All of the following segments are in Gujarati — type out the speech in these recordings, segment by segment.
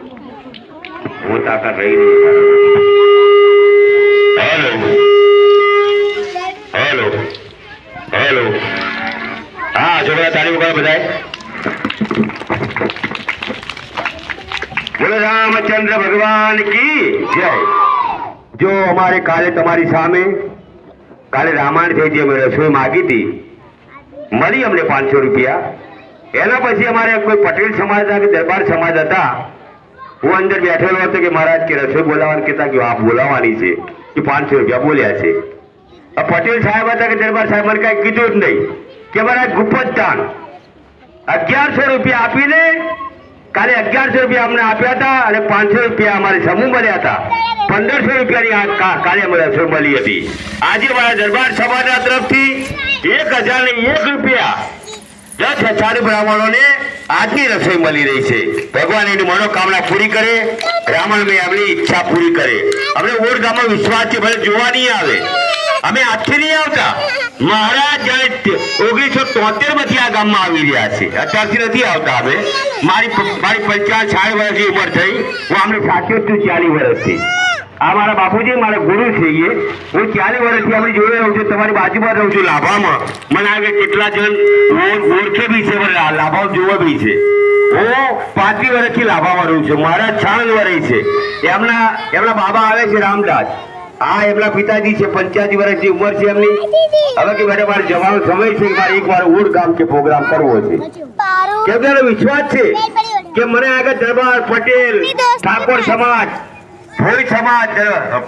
હું તાકાત રહી નહીં. Hello hello hello. હા છોકરા તારી વગર બધાય બોલો રામચંદ્ર ભગવાન કી જય. જો અમારે કાલે તમારી સામે કાલે રામાયણ થઈ જે અમે રસોઈ માગી હતી, મળી અમને 500 રૂપિયા. એના પછી અમારે કોઈ પટેલ સમાજ કે દરબાર સમાજ હતા, હું અંદર બેઠેલો હતો કે મહારાજ કે રસોઈ બોલાવવાની કહેતા કે આ બોલાવવાની છે કે 500 રૂપિયા બોલ્યા છે. પટેલ સાહેબ હતા કે દરબાર સાહેબ મને કઈ કીધું જ નહીં કે મહારાજ ગુપ્ત દાન 1100 રૂપિયા આપીને કાલે 1100 રૂપિયા અમને આપ્યા હતા અને 500 રૂપિયા અમારે સમૂહ મળ્યા હતા. 1500 રૂપિયાની કાલે અમને રસોઈ મળી હતી. આજે મારા દરબાર સમાજના તરફથી 1001 રૂપિયા 10 બ્રાહ્મણોને આજની રસોઈ મળી રહી છે. ભગવાન એની મનોકામના પૂરી કરે, રામણભાઈ આપણી ઈચ્છા પૂરી કરે. અમને ઓર ગામમાં વિશ્વાસ છે, ભલે જોવા નહીં આવે, અમે આજથી નહીં આવતા. મહારાજ જયારે 1973 માંથી આ ગામમાં આવી રહ્યા છે, અત્યારથી નથી આવતા. અમે મારી 50-60 વર્ષની ઉંમર થઈ, હું અમને સાચું છું 40 વર્ષથી. આ મારા બાપુજી મારા ગુરુ છે. હું 40 વર્ષથી આપણી જોડે રહું છું, તમારી બાજુમાં રહું છું લાભામાં. મને આગળ કેટલા જણ ઓળખે બી છે, લાભા જોવા બી છે. હું 35 વર્ષથી લાભામાં રહું છું. મારા 96 વર્ષ છે. એમના બાબા આવે છે રામદાસ. આ એમના પિતાજી છે, 85 વર્ષની ઉંમર છે એમની. હવે કે બેટા મારે જવાનો સમય છે, મારે એકવાર ઓડ ગામ કે પ્રોગ્રામ કરવો છે. કેમ કે વિશ્વાસ છે કે મને આગળ દરબાર પટેલ, ઠાકોર સમાજ, ભોઈ સમાજ,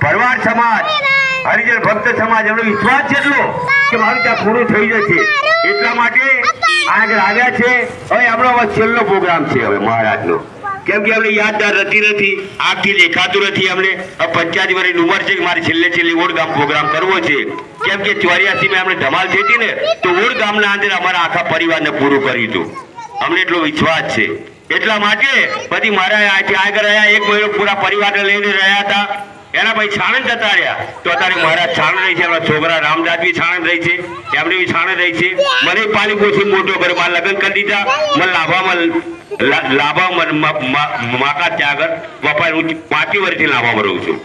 ભરવાડ સમાજ, હરિજન ભક્ત સમાજ, એમનો વિશ્વાસ છે એટલો કે મારું ત્યાં પૂરું થઈ જશે. એટલા માટે આગળ આવ્યા છે. હવે આપણો છેલ્લો પ્રોગ્રામ છે હવે મહારાજનો. કેમ કે અમને યાદદાર રહેતી નથી, આખથી દેખાતું નથી. અમને 85 વર્ષની ઉંમર છે કે મારે છેલ્લે ઓડ ગામ પ્રોગ્રામ કરવો છે. કેમ કે 84 માં અમને ધમાલ થઈ હતી ને, તો ઓડ ગામના અંદર અમારા આખા પરિવારને પૂરું કર્યું હતું. અમને એટલો વિશ્વાસ છે. એટલા માટે પછી મારા આગળ રહ્યા 1 મહિનો પૂરા પરિવારને લઈને રહ્યા હતા. એના પછી છાણંદ જતા રહ્યા, તો અત્યારે મહારાજ છાણંદ રહી છે. એમના છોકરા રામદાસ બી છાણંદ રહી છે, એમને બી છાણંદ રહી છે. મને પાલી પોછી મોટો ઘર માં લગ્ન કરી દીધા. મને લાભામાં માકા ત્યાં આગળ વપાય. હું 35 વર્ષથી લાભામાં રહું છું.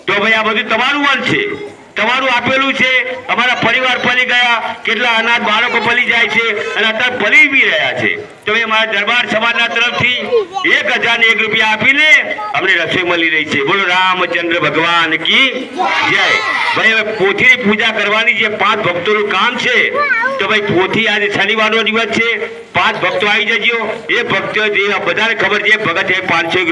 તો ભાઈ આ બધું તમારું વન છે, તમારું આપેલું છે. અમારા પરિવાર પલી ગયા, કેટલા અનાથ બાળકો પલી જાય છે અને અત્યારે પલી બી રહ્યા છે. તો એ મારા દરબાર સમાજના તરફથી 1001 રૂપિયા આપીને અમને રસોઈ મળી રહી છે. બોલો રામચંદ્ર ભગવાન કી જય. ભાઈ હવે પોથીની પૂજા કરવાની જે 5 ભક્તોનું કામ છે, તો ભાઈ પોથી આજે શનિવારનો દિવસ છે, 5 ભક્તો આવી જજો. એ ભક્તો જે બધાને ખબર છે, ભગત 500